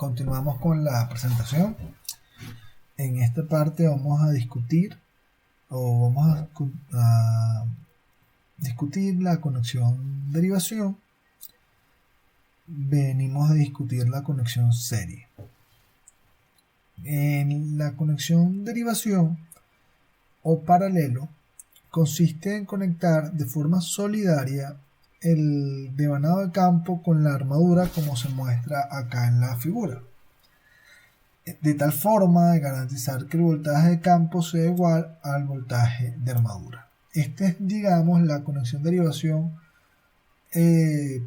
Continuamos con la presentación. En esta parte vamos a discutir discutir la conexión derivación. Venimos a discutir la conexión serie. En la conexión derivación o paralelo consiste en conectar de forma solidaria el devanado de campo con la armadura, como se muestra acá en la figura, de tal forma de garantizar que el voltaje de campo sea igual al voltaje de armadura. Esta es, digamos, la conexión de derivación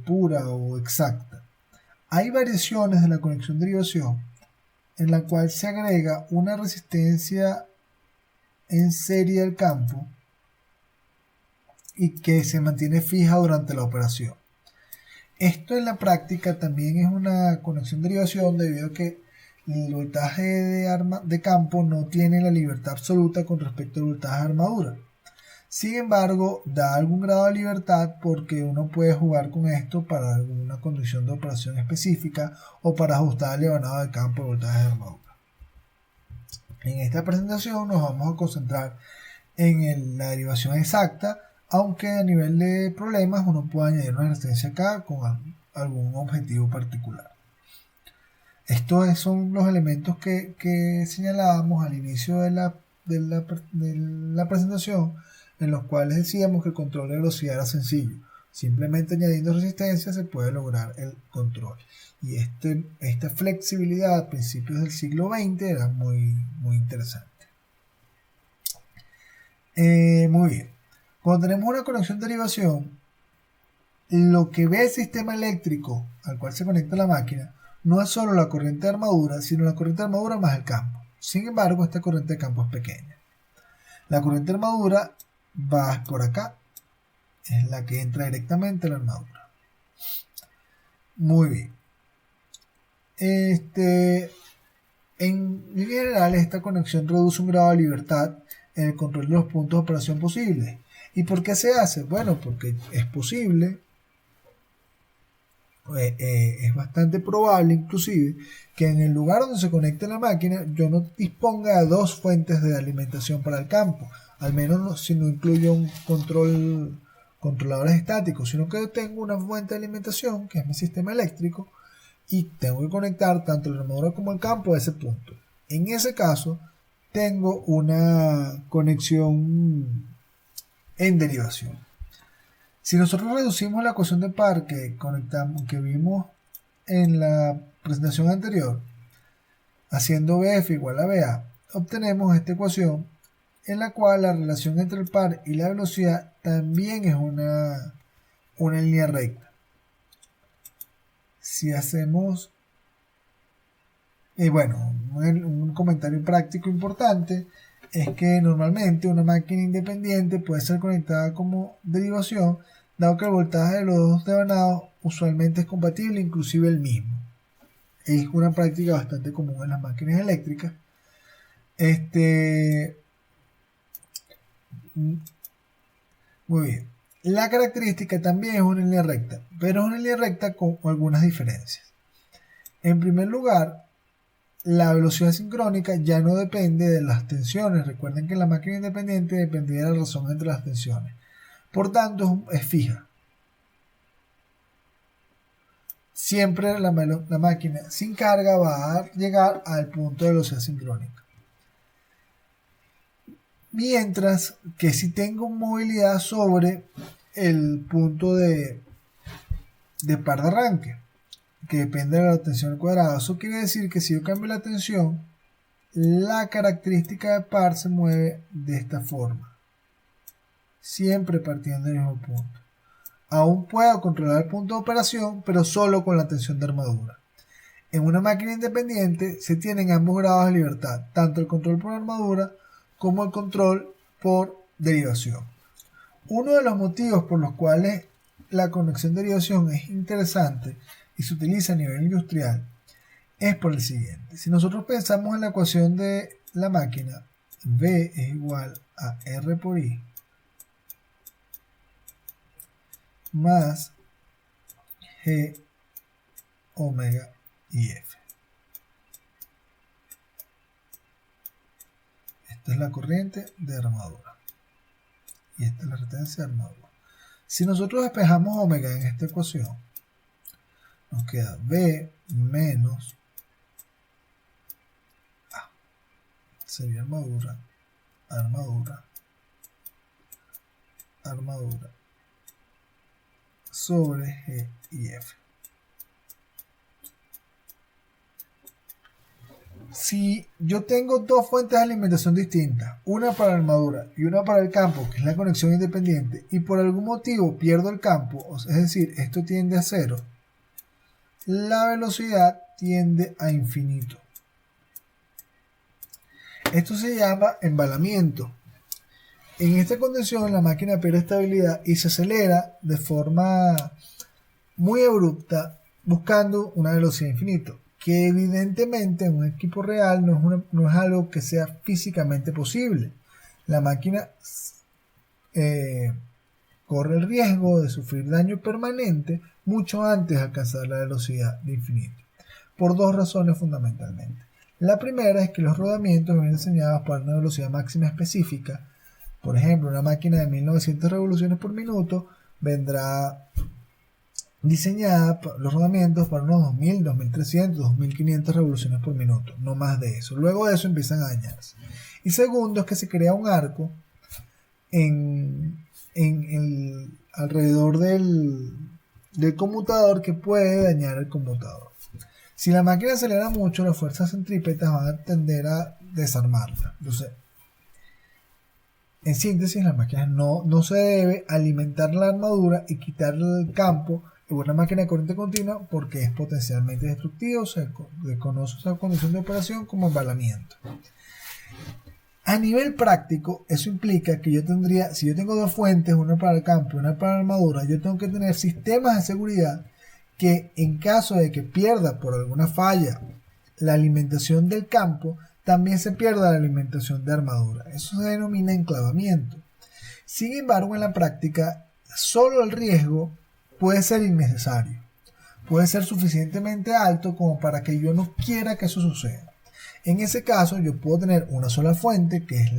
pura o exacta. Hay variaciones de la conexión de derivación en la cual se agrega una resistencia en serie al campo y que se mantiene fija durante la operación. Esto en la práctica también es una conexión de derivación debido a que el voltaje de campo no tiene la libertad absoluta con respecto al voltaje de armadura. Sin embargo, da algún grado de libertad porque uno puede jugar con esto para alguna condición de operación específica o para ajustar el devanado de campo al voltaje de armadura. En esta presentación nos vamos a concentrar en la derivación exacta, aunque a nivel de problemas uno puede añadir una resistencia acá con algún objetivo particular. Estos son los elementos que señalábamos al inicio de la presentación, en los cuales decíamos que el control de velocidad era sencillo. Simplemente añadiendo resistencia se puede lograr el control. Y esta flexibilidad a principios del siglo XX era muy interesante. Muy bien. Cuando tenemos una conexión de derivación, lo que ve el sistema eléctrico al cual se conecta la máquina no es solo la corriente de armadura, sino la corriente de armadura más el campo. Sin embargo, esta corriente de campo es pequeña. La corriente de armadura va por acá, es la que entra directamente a la armadura. Muy bien. En general, esta conexión reduce un grado de libertad en el control de los puntos de operación posibles. ¿Y por qué se hace? Bueno, porque es posible, es bastante probable inclusive, que en el lugar donde se conecte la máquina yo no disponga de dos fuentes de alimentación para el campo, al menos si no incluyo un controladores estáticos, sino que yo tengo una fuente de alimentación que es mi sistema eléctrico y tengo que conectar tanto la armadura como el campo a ese punto. En ese caso tengo una conexión en derivación. Si nosotros reducimos la ecuación de par que vimos en la presentación anterior, haciendo BF igual a BA, obtenemos esta ecuación en la cual la relación entre el par y la velocidad también es una línea recta. Si hacemos, un comentario práctico importante es que normalmente una máquina independiente puede ser conectada como derivación, dado que el voltaje de los dos devanados usualmente es compatible, inclusive el mismo. Es una práctica bastante común en las máquinas eléctricas. Muy bien. La característica también es una línea recta, pero es una línea recta con algunas diferencias. En primer lugar, la velocidad sincrónica ya no depende de las tensiones. Recuerden que la máquina independiente dependía de la razón entre las tensiones. Por tanto, es fija. Siempre la máquina sin carga va a llegar al punto de velocidad sincrónica. Mientras que si tengo movilidad sobre el punto de par de arranque, que depende de la tensión al cuadrado, eso quiere decir que si yo cambio la tensión, la característica de par se mueve de esta forma, siempre partiendo del mismo punto. Aún puedo controlar el punto de operación, pero solo con la tensión de armadura. En una máquina independiente se tienen ambos grados de libertad, tanto el control por armadura como el control por derivación. Uno de los motivos por los cuales la conexión de derivación es interesante y se utiliza a nivel industrial es por el siguiente. Si nosotros pensamos en la ecuación de la máquina, V es igual a R por I más G omega y F. Esta es la corriente de armadura. Y esta es la resistencia de armadura. Si nosotros despejamos omega en esta ecuación, nos queda B menos A. Sería armadura, armadura, armadura sobre G y F. Si yo tengo dos fuentes de alimentación distintas, una para la armadura y una para el campo, que es la conexión independiente, y por algún motivo pierdo el campo, es decir, esto tiende a cero, la velocidad tiende a infinito. Esto se llama embalamiento. En esta condición la máquina pierde estabilidad y se acelera de forma muy abrupta buscando una velocidad infinita, que evidentemente en un equipo real no es algo que sea físicamente posible. La máquina corre el riesgo de sufrir daño permanente mucho antes de alcanzar la velocidad de infinito, por dos razones fundamentalmente. La primera es que los rodamientos vienen diseñados para una velocidad máxima específica. Por ejemplo, una máquina de 1900 revoluciones por minuto vendrá diseñada los rodamientos para unos 2000, 2300, 2500 revoluciones por minuto, no más de eso. Luego de eso empiezan a dañarse. Y segundo es que se crea un arco alrededor del conmutador que puede dañar el conmutador. Si la máquina acelera mucho, las fuerzas centrípetas van a tender a desarmarla. Entonces, en síntesis, la máquina no se debe alimentar la armadura y quitarle el campo en una máquina de corriente continua porque es potencialmente destructivo. Se conoce esa condición de operación como embalamiento. A nivel práctico, eso implica que si yo tengo dos fuentes, una para el campo y una para la armadura, yo tengo que tener sistemas de seguridad que en caso de que pierda por alguna falla la alimentación del campo, también se pierda la alimentación de armadura. Eso se denomina enclavamiento. Sin embargo, en la práctica, solo el riesgo puede ser innecesario. Puede ser suficientemente alto como para que yo no quiera que eso suceda. En ese caso, yo puedo tener una sola fuente, que es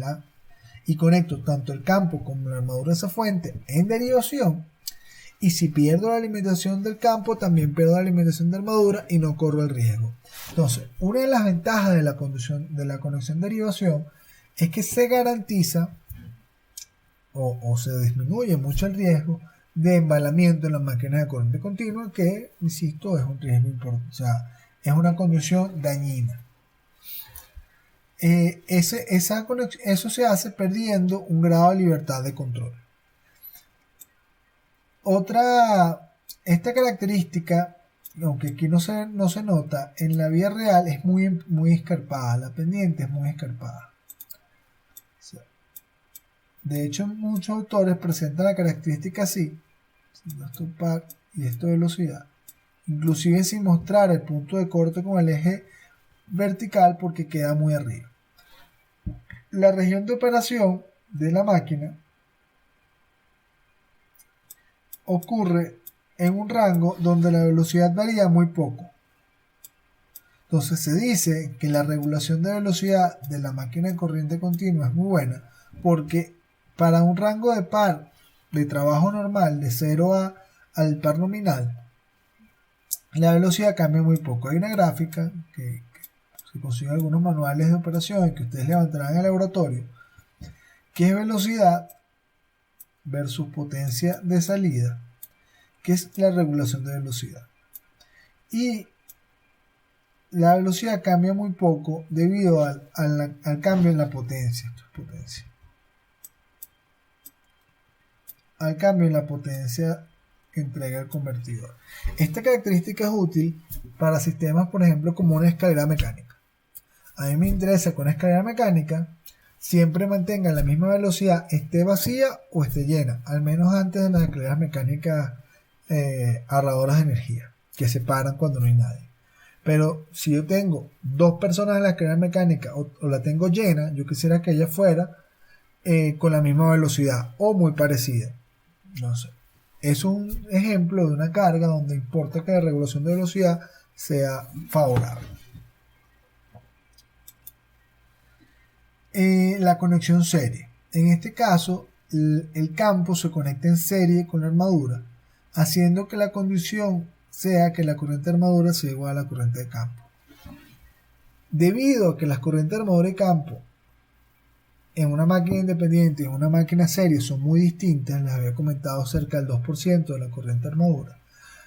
y conecto tanto el campo como la armadura de esa fuente en derivación. Y si pierdo la alimentación del campo, también pierdo la alimentación de armadura y no corro el riesgo. Entonces, una de las ventajas de la conexión derivación es que se garantiza o se disminuye mucho el riesgo de embalamiento en las máquinas de corriente continua, que, insisto, es un riesgo importante, o sea, es una condición dañina. Eso se hace perdiendo un grado de libertad de control. Esta característica, aunque aquí no se nota, en la vida real es muy escarpada, la pendiente es muy escarpada. De hecho, muchos autores presentan la característica así, esto par y esto velocidad, inclusive sin mostrar el punto de corte con el eje vertical porque queda muy arriba. La región de operación de la máquina ocurre en un rango donde la velocidad varía muy poco. Entonces se dice que la regulación de velocidad de la máquina en corriente continua es muy buena porque para un rango de par de trabajo normal de 0 al par nominal, la velocidad cambia muy poco. Hay una gráfica que se consigue en algunos manuales de operación que ustedes levantarán en el laboratorio, que es velocidad versus potencia de salida, que es la regulación de velocidad. Y la velocidad cambia muy poco debido al cambio en la potencia. Esto es potencia. Al cambio en la potencia que entrega el convertidor. Esta característica es útil para sistemas, por ejemplo, como una escalera mecánica. A mí me interesa que una escalera mecánica siempre mantenga la misma velocidad, esté vacía o esté llena, al menos antes de las escaleras mecánicas ahorradoras de energía, que se paran cuando no hay nadie. Pero si yo tengo dos personas en la escalera mecánica o la tengo llena, yo quisiera que ella fuera con la misma velocidad o muy parecida. No sé. Es un ejemplo de una carga donde importa que la regulación de velocidad sea favorable. la conexión serie. En este caso, el campo se conecta en serie con la armadura, haciendo que la condición sea que la corriente de armadura sea igual a la corriente de campo. Debido a que las corrientes de armadura y campo en una máquina independiente y en una máquina serie son muy distintas, les había comentado cerca del 2% de la corriente de armadura.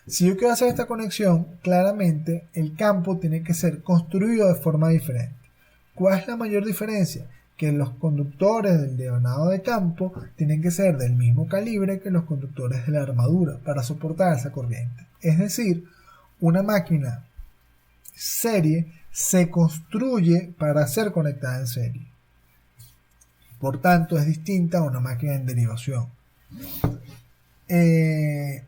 Si yo quiero hacer esta conexión, claramente el campo tiene que ser construido de forma diferente. ¿Cuál es la mayor diferencia? Que los conductores del devanado de campo tienen que ser del mismo calibre que los conductores de la armadura para soportar esa corriente. Es decir, una máquina serie se construye para ser conectada en serie. Por tanto, es distinta a una máquina en derivación. En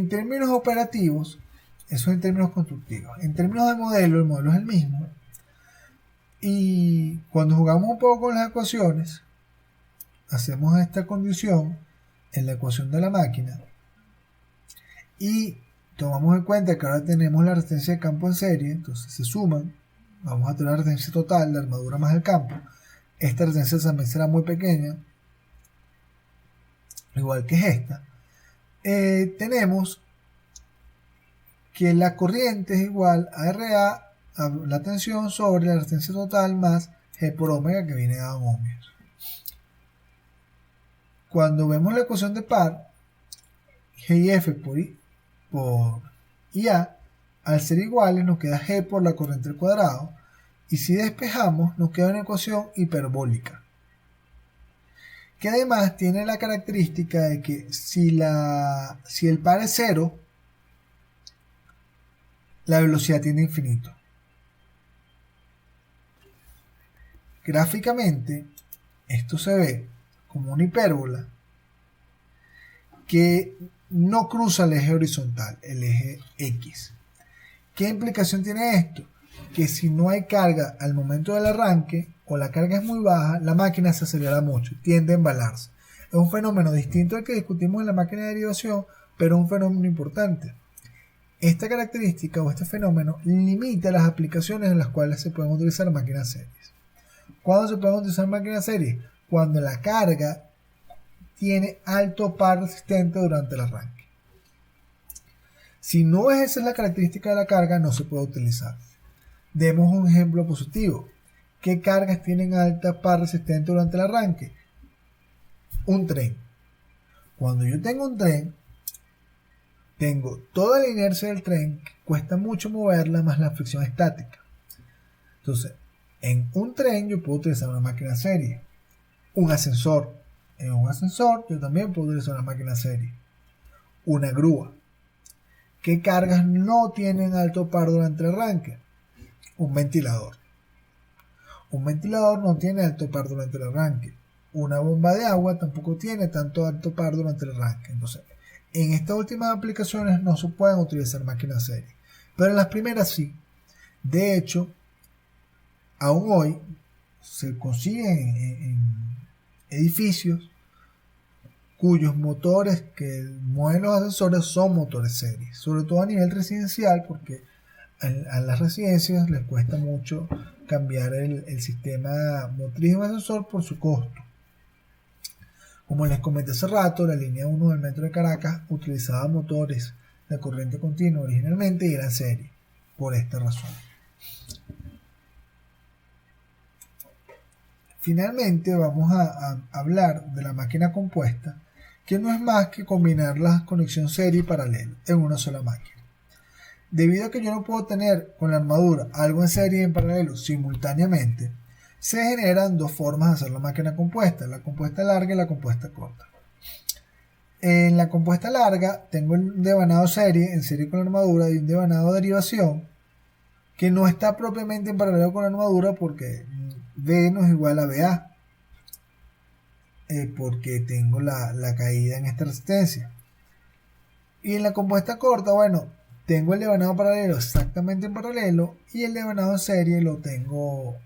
términos operativos, eso en términos constructivos. En términos de modelo, el modelo es el mismo. Y cuando jugamos un poco con las ecuaciones, hacemos esta condición en la ecuación de la máquina y tomamos en cuenta que ahora tenemos la resistencia de campo en serie, entonces se suman, vamos a tener la resistencia total de armadura más el campo. Esta resistencia también será muy pequeña, igual que esta. Tenemos que la corriente es igual a RA, a la tensión sobre la resistencia total más G por omega, que viene dado en ohmios. Cuando vemos la ecuación de par, G y F por IA, al ser iguales nos queda G por la corriente al cuadrado, y si despejamos nos queda una ecuación hiperbólica, que además tiene la característica de que si el par es cero, la velocidad tiende a infinito. Gráficamente, esto se ve como una hipérbola que no cruza el eje horizontal, el eje X. ¿Qué implicación tiene esto? Que si no hay carga al momento del arranque o la carga es muy baja, la máquina se acelera mucho, tiende a embalarse. Es un fenómeno distinto al que discutimos en la máquina de derivación, pero un fenómeno importante. Esta característica o este fenómeno limita las aplicaciones en las cuales se pueden utilizar máquinas series. ¿Cuándo se pueden utilizar máquinas series? Cuando la carga tiene alto par resistente durante el arranque. Si no es esa la característica de la carga, no se puede utilizar. Demos un ejemplo positivo. ¿Qué cargas tienen alta par resistente durante el arranque? Un tren. Cuando yo tengo un tren, tengo toda la inercia del tren, que cuesta mucho moverla, más la fricción estática. Entonces, en un tren yo puedo utilizar una máquina serie. Un ascensor. En un ascensor yo también puedo utilizar una máquina serie. Una grúa. ¿Qué cargas no tienen alto par durante el arranque? Un ventilador. Un ventilador no tiene alto par durante el arranque. Una bomba de agua tampoco tiene tanto alto par durante el arranque. Entonces, en estas últimas aplicaciones no se pueden utilizar máquinas serie. Pero en las primeras sí. De hecho, aún hoy se consiguen en edificios cuyos motores que mueven los ascensores son motores series, sobre todo a nivel residencial, porque a las residencias les cuesta mucho cambiar el sistema motriz de un ascensor por su costo. Como les comenté hace rato, la línea 1 del metro de Caracas utilizaba motores de corriente continua originalmente y eran serie, por esta razón. Finalmente vamos a hablar de la máquina compuesta, que no es más que combinar la conexión serie y paralelo en una sola máquina. Debido a que yo no puedo tener con la armadura algo en serie y en paralelo simultáneamente, se generan dos formas de hacer la máquina compuesta, la compuesta larga y la compuesta corta. En la compuesta larga tengo un devanado serie en serie con la armadura y un devanado de derivación que no está propiamente en paralelo con la armadura porque B no es igual a BA, porque tengo la caída en esta resistencia. Y en la compuesta corta, bueno, tengo el devanado paralelo exactamente en paralelo y el devanado en serie lo tengo,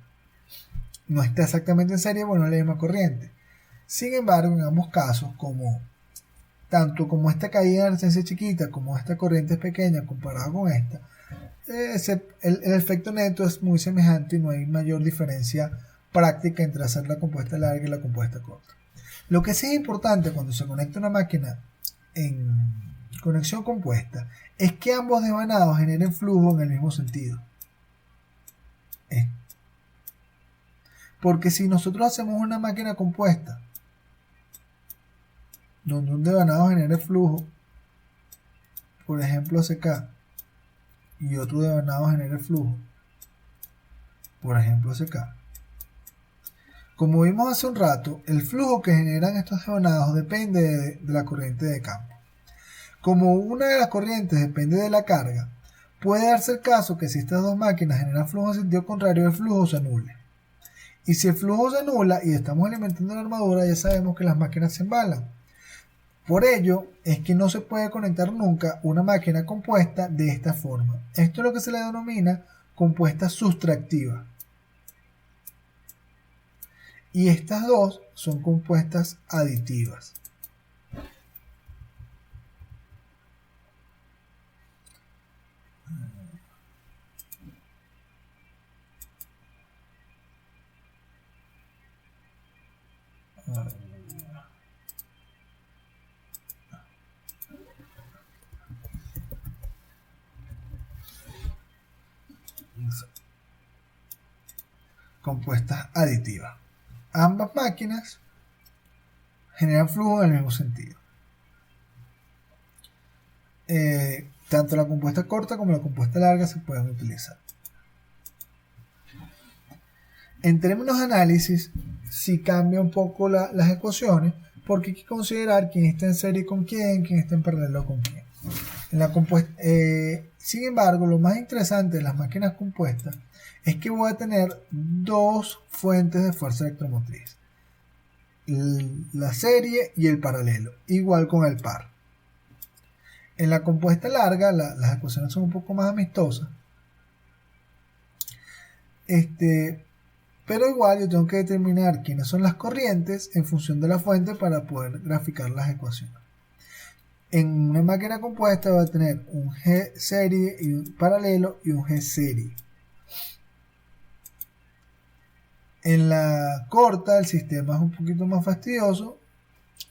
no está exactamente en serie, bueno, es la misma corriente. Sin embargo, en ambos casos, tanto como esta caída de resistencia chiquita como esta corriente es pequeña comparada con esta, el efecto neto es muy semejante y no hay mayor diferencia práctica entre hacer la compuesta larga y la compuesta corta. Lo que sí es importante cuando se conecta una máquina en conexión compuesta es que ambos devanados generen flujo en el mismo sentido. Porque si nosotros hacemos una máquina compuesta donde un devanado genere flujo, por ejemplo ACK, y otro devanado genere flujo, por ejemplo ACK, como vimos hace un rato, el flujo que generan estos devanados depende de la corriente de campo. Como una de las corrientes depende de la carga, puede darse el caso que si estas dos máquinas generan flujo en sentido contrario, el flujo se anule. Y si el flujo se anula y estamos alimentando la armadura, ya sabemos que las máquinas se embalan. Por ello es que no se puede conectar nunca una máquina compuesta de esta forma. Esto es lo que se le denomina compuesta sustractiva. Y estas dos son compuestas aditivas. Compuestas aditivas. Ambas máquinas generan flujo en el mismo sentido. Tanto la compuesta corta como la compuesta larga se pueden utilizar. En términos de análisis, sí cambia un poco las ecuaciones, porque hay que considerar quién está en serie con quién está en paralelo con quién. Sin embargo, lo más interesante de las máquinas compuestas es que voy a tener dos fuentes de fuerza electromotriz, la serie y el paralelo, igual con el par. En la compuesta larga las ecuaciones son un poco más amistosas, pero igual yo tengo que determinar quiénes son las corrientes en función de la fuente para poder graficar las ecuaciones. En una máquina compuesta va a tener un G serie y un paralelo y un G serie. En la corta el sistema es un poquito más fastidioso,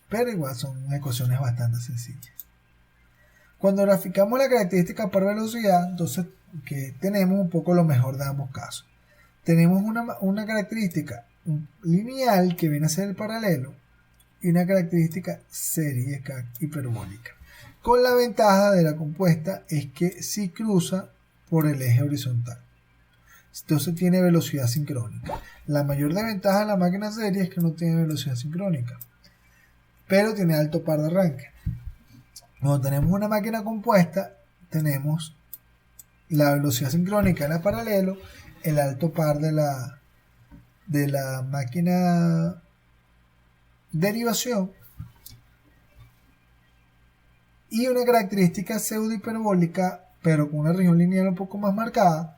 pero igual son ecuaciones bastante sencillas. Cuando graficamos la característica par velocidad, entonces que tenemos un poco lo mejor de ambos casos. Tenemos una característica lineal que viene a ser el paralelo y una característica serie hiperbólica. Con la ventaja de la compuesta es que sí cruza por el eje horizontal. Entonces tiene velocidad sincrónica. La mayor desventaja de la máquina serie es que no tiene velocidad sincrónica, pero tiene alto par de arranque. Cuando tenemos una máquina compuesta, tenemos la velocidad sincrónica en la paralelo, el alto par de la máquina derivación y una característica pseudo hiperbólica, pero con una región lineal un poco más marcada,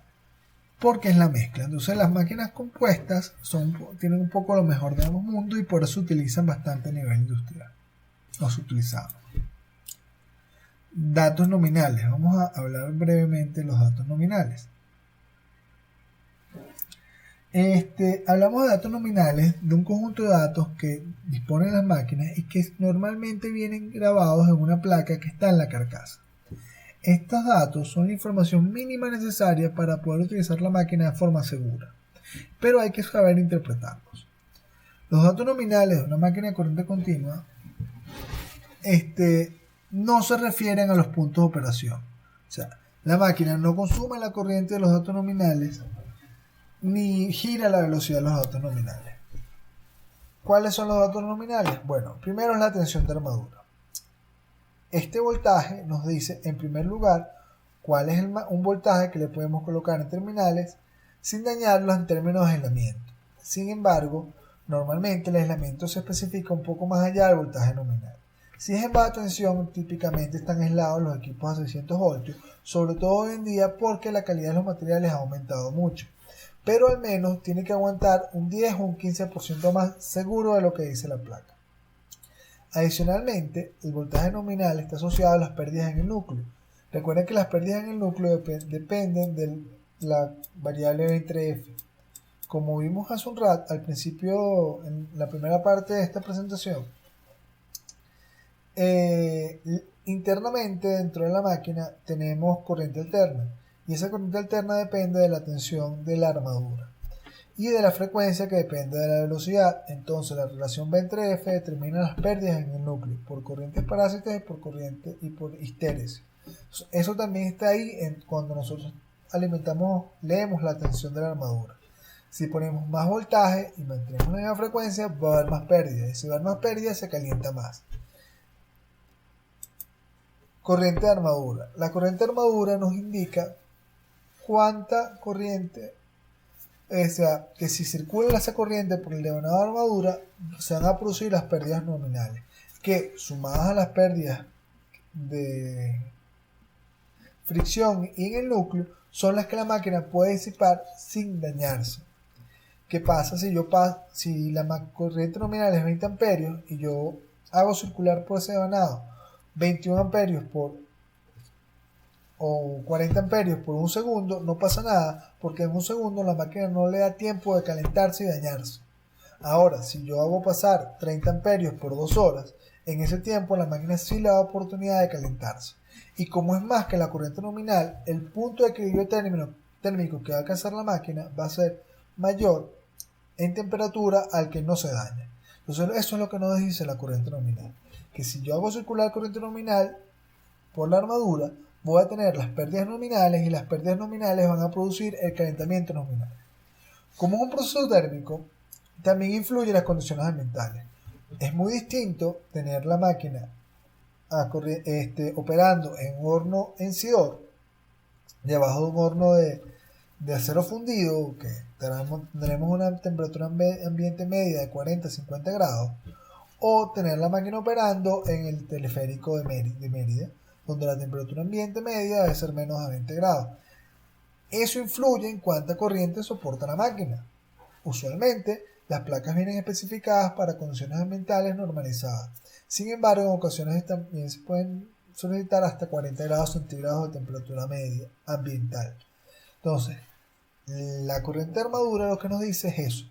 porque es la mezcla. Entonces las máquinas compuestas tienen un poco lo mejor de ambos mundos y por eso se utilizan bastante a nivel industrial. Los utilizamos. Datos nominales. Vamos a hablar brevemente de los datos nominales. Hablamos de datos nominales de un conjunto de datos que disponen las máquinas y que normalmente vienen grabados en una placa que está en la carcasa. Estos datos son la información mínima necesaria para poder utilizar la máquina de forma segura, pero hay que saber interpretarlos. Los datos nominales de una máquina de corriente continua no se refieren a los puntos de operación. O sea, la máquina no consume la corriente de los datos nominales ni gira la velocidad de los datos nominales. ¿Cuáles son los datos nominales? Bueno, primero es la tensión de armadura. Este voltaje nos dice, en primer lugar, cuál es un voltaje que le podemos colocar en terminales sin dañarlos en términos de aislamiento. Sin embargo, normalmente el aislamiento se especifica un poco más allá del voltaje nominal. Si es en baja tensión, típicamente están aislados los equipos a 600 voltios, sobre todo hoy en día porque la calidad de los materiales ha aumentado mucho. Pero al menos tiene que aguantar un 10 o un 15% más seguro de lo que dice la placa. Adicionalmente, el voltaje nominal está asociado a las pérdidas en el núcleo. Recuerden que las pérdidas en el núcleo dependen de la variable entre F. como vimos hace un rato, al principio, en la primera parte de esta presentación, internamente dentro de la máquina tenemos corriente alterna, y esa corriente alterna depende de la tensión de la armadura y de la frecuencia, que depende de la velocidad. Entonces la relación B entre F determina las pérdidas en el núcleo por corrientes parásitas y por histéresis. Eso también está ahí cuando nosotros leemos la tensión de la armadura. Si ponemos más voltaje y mantenemos la misma frecuencia, va a haber más pérdidas, y si va a haber más pérdidas se calienta más. Corriente de armadura. La corriente de armadura nos indica cuánta corriente, o sea, que si circula esa corriente por el devanado de armadura, se van a producir las pérdidas nominales, que sumadas a las pérdidas de fricción y en el núcleo, son las que la máquina puede disipar sin dañarse. ¿Qué pasa si la corriente nominal es 20 amperios y yo hago circular por ese devanado 21 amperios o 40 amperios por un segundo? No pasa nada, porque en un segundo la máquina no le da tiempo de calentarse y dañarse. Ahora, si yo hago pasar 30 amperios por 2 horas, en ese tiempo la máquina sí le da oportunidad de calentarse. Y como es más que la corriente nominal, el punto de equilibrio térmico que va a alcanzar la máquina va a ser mayor en temperatura al que no se daña. Entonces eso es lo que nos dice la corriente nominal, que si yo hago circular corriente nominal por la armadura, voy a tener las pérdidas nominales, y las pérdidas nominales van a producir el calentamiento nominal. Como es un proceso térmico, también influyen las condiciones ambientales. Es muy distinto tener la máquina operando en un horno encendedor, debajo de un horno de acero fundido, que tendremos una temperatura ambiente media de 40-50 grados, o tener la máquina operando en el teleférico de Mérida, donde la temperatura ambiente media debe ser menos de 20 grados. Eso influye en cuánta corriente soporta la máquina. Usualmente, las placas vienen especificadas para condiciones ambientales normalizadas. Sin embargo, en ocasiones también se pueden solicitar hasta 40 grados centígrados de temperatura media ambiental. Entonces, la corriente de armadura lo que nos dice es eso,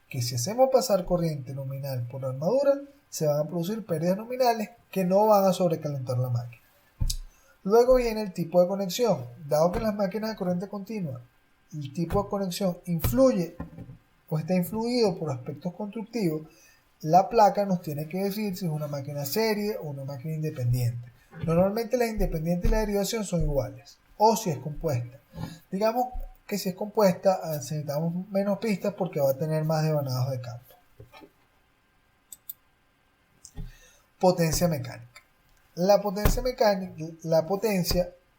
que si hacemos pasar corriente nominal por la armadura, se van a producir pérdidas nominales que no van a sobrecalentar la máquina. Luego viene el tipo de conexión. Dado que en las máquinas de corriente continua el tipo de conexión influye o está influido por aspectos constructivos, la placa nos tiene que decir si es una máquina serie o una máquina independiente. Normalmente la independiente y la derivación son iguales, o si es compuesta. Digamos que si es compuesta necesitamos menos pistas porque va a tener más devanados de campo. Potencia mecánica. La potencia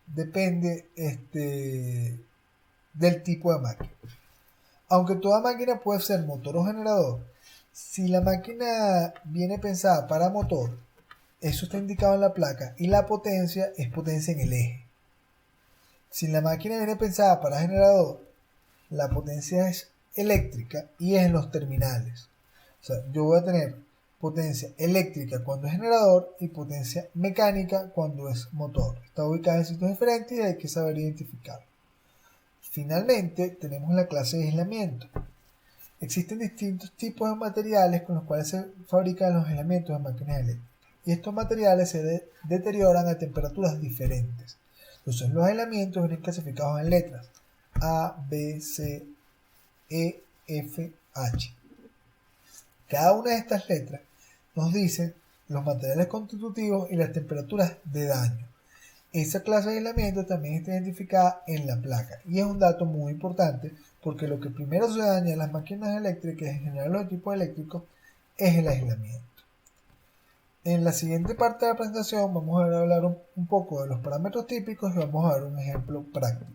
depende del tipo de máquina. Aunque toda máquina puede ser motor o generador, si la máquina viene pensada para motor, eso está indicado en la placa, y la potencia es potencia en el eje. Si la máquina viene pensada para generador, la potencia es eléctrica y es en los terminales. O sea, yo voy a tener potencia eléctrica cuando es generador y potencia mecánica cuando es motor. Está ubicada en sitios diferentes y hay que saber identificarlo. Finalmente, tenemos la clase de aislamiento. Existen distintos tipos de materiales con los cuales se fabrican los aislamientos de máquinas eléctricas, y estos materiales se deterioran a temperaturas diferentes. Entonces los aislamientos vienen clasificados en letras A, B, C, E, F, H. Cada una de estas letras nos dice los materiales constitutivos y las temperaturas de daño. Esa clase de aislamiento también está identificada en la placa, y es un dato muy importante porque lo que primero se daña en las máquinas eléctricas, en general los equipos eléctricos, es el aislamiento. En la siguiente parte de la presentación vamos a hablar un poco de los parámetros típicos y vamos a ver un ejemplo práctico.